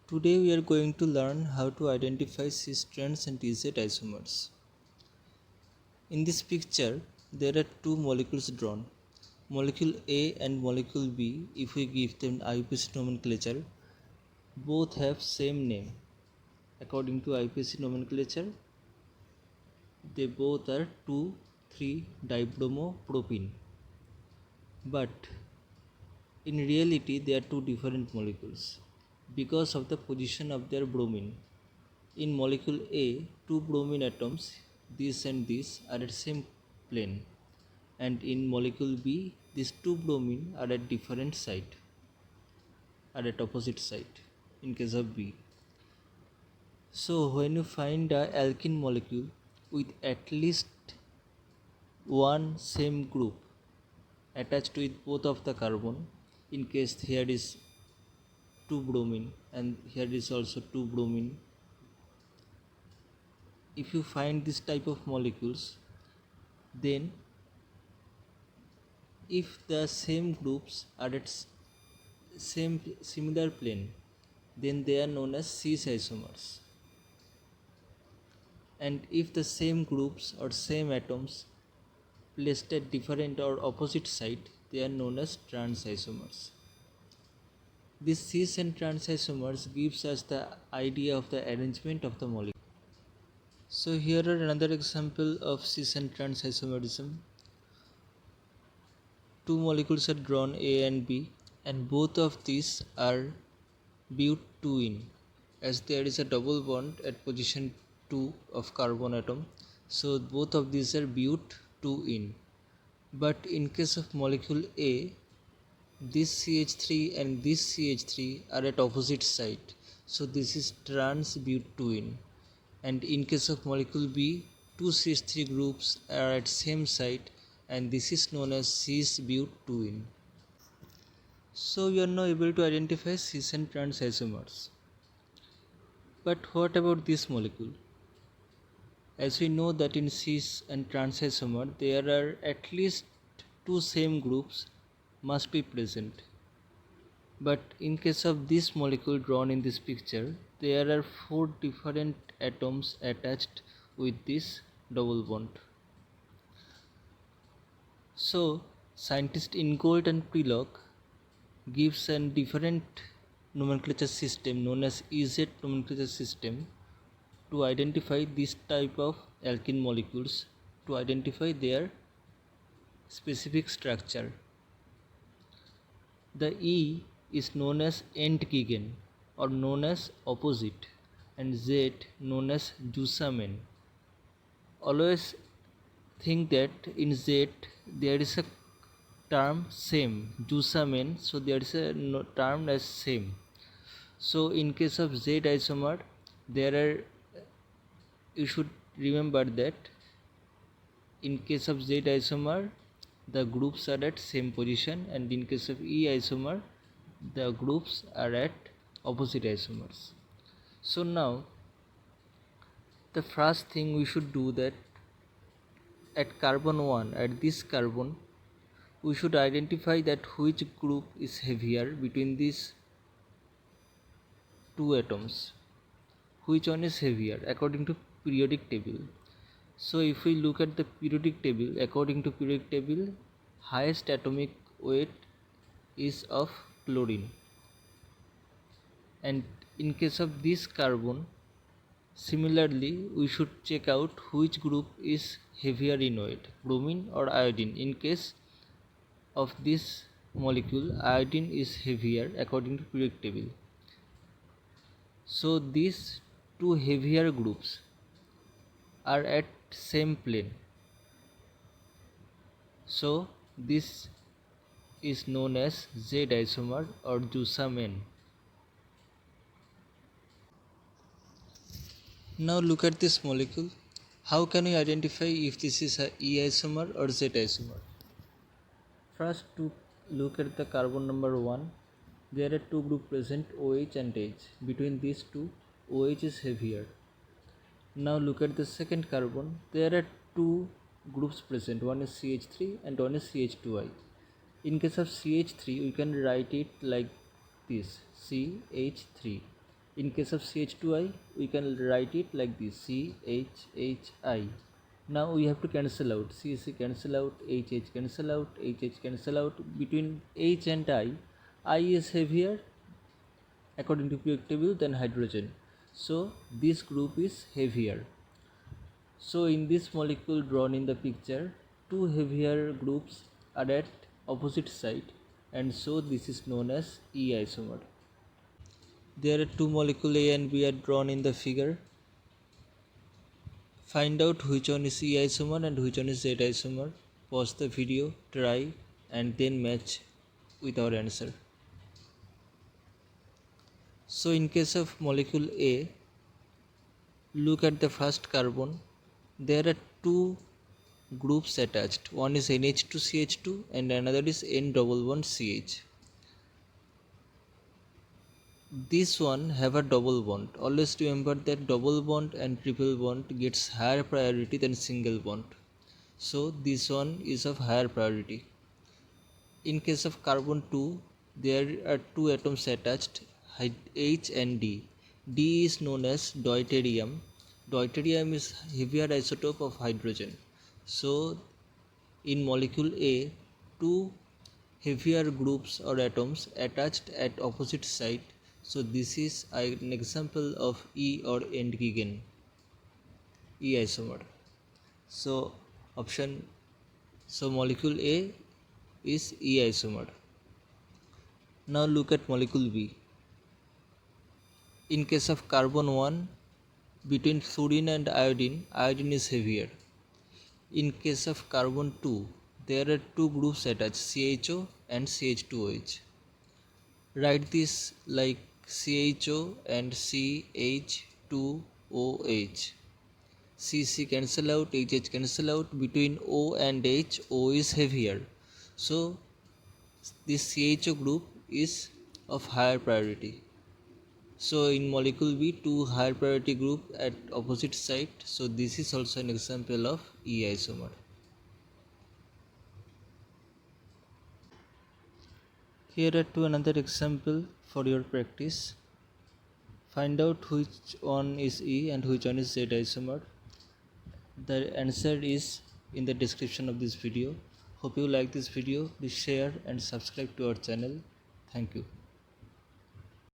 Today we are going to learn how to identify cis strands and TZ isomers. In this picture, there are two molecules drawn. Molecule A and molecule B, if we give them IUPAC nomenclature, both have same name. According to IUPAC nomenclature, they both are 2,3-dibromopropene. But in reality, they are two different molecules because of the position of their bromine. In molecule A, two bromine atoms, this and this, are at same plane, and in molecule B, these two bromine are at different side, are at opposite side in case of B. So when you find a alkene molecule with at least one same group attached with both of the carbon, in case here is two bromine and here is also two bromine, if you find this type of molecules, then if the same groups are at same similar plane, then they are known as cis isomers. And if the same groups or same atoms placed at different or opposite side, they are known as trans isomers. This cis and trans isomers gives us the idea of the arrangement of the molecule. So here are another example of cis and trans isomerism. Two molecules are drawn, A and B, and both of these are but2ene, as there is a double bond at position 2 of carbon atom, so both of these are but2ene. But in case of molecule A, this CH3 and this CH3 are at opposite side, so this is trans but2ene. And in case of molecule B, two CH3 groups are at same site, and this is known as cis but2ene. So we are now able to identify cis and trans isomers. But what about this molecule? As we know that in cis and trans isomer, there are at least two same groups must be present. But in case of this molecule drawn in this picture, there are four different atoms attached with this double bond. So scientist Ingold and Prelog gives a different nomenclature system known as EZ nomenclature system to identify this type of alkene molecules, to identify their specific structure. The E is known as Entgegen or known as opposite, and Z known as Jusamen. Always think that in Z there is a term same, Jusamen, so there is a term as same. So in case of Z isomer, there are, you should remember that in case of Z isomer, the groups are at same position, and in case of E isomer, the groups are at opposite isomers. So now the first thing we should do that at carbon 1, at this carbon, we should identify that which group is heavier between these two atoms, which one is heavier according to periodic table. So if we look at the periodic table, according to periodic table, highest atomic weight is of chlorine. And in case of this carbon, similarly we should check out which group is heavier in weight, bromine or iodine. In case of this molecule, iodine is heavier according to periodic table. So these two heavier groups are at same plane, so this is known as Z isomer or Jusamen. Now look at this molecule. How can we identify if this is a E isomer or Z isomer? First, to look at the carbon number 1, there are two groups present, OH and H. Between these two, OH is heavier. Now look at the second carbon, there are two groups present, one is CH3 and one is CH2I. In case of CH3, we can write it like this, CH3. In case of CH2I, we can write it like this, CHHI. Now we have to cancel out, CC cancel out, HH cancel out, HH cancel out. Between H and I is heavier according to periodic table than hydrogen. So this group is heavier. So in this molecule drawn in the picture, two heavier groups are at opposite side, and so this is known as E isomer. There are two molecules A and B are drawn in the figure. Find out which one is E isomer and which one is Z isomer. Pause the video, try, and then match with our answer. So in case of molecule A, look at the first carbon. There are two groups attached. One is NH2CH2 and another is N double bond CH. This one have a double bond. Always remember that double bond and triple bond gets higher priority than single bond. So this one is of higher priority. In case of carbon 2, there are two atoms attached, H and D. D is known as deuterium. Deuterium is heavier isotope of hydrogen. So in molecule A, two heavier groups or atoms attached at opposite side. So this is an example of E or Entgegen, E isomer. So molecule A is E isomer. Now look at molecule B. In case of carbon 1, between fluorine and iodine, iodine is heavier. In case of carbon 2, there are two groups attached, CHO and CH2OH. Write this like CHO and CH2OH. CC cancel out, HH cancel out. Between O and H, O is heavier. So this CHO group is of higher priority. So in molecule B, two higher priority group at opposite side. So this is also an example of E isomer. Here are two another example for your practice. Find out which one is E and which one is Z isomer. The answer is in the description of this video. Hope you like this video. Please share and subscribe to our channel. Thank you.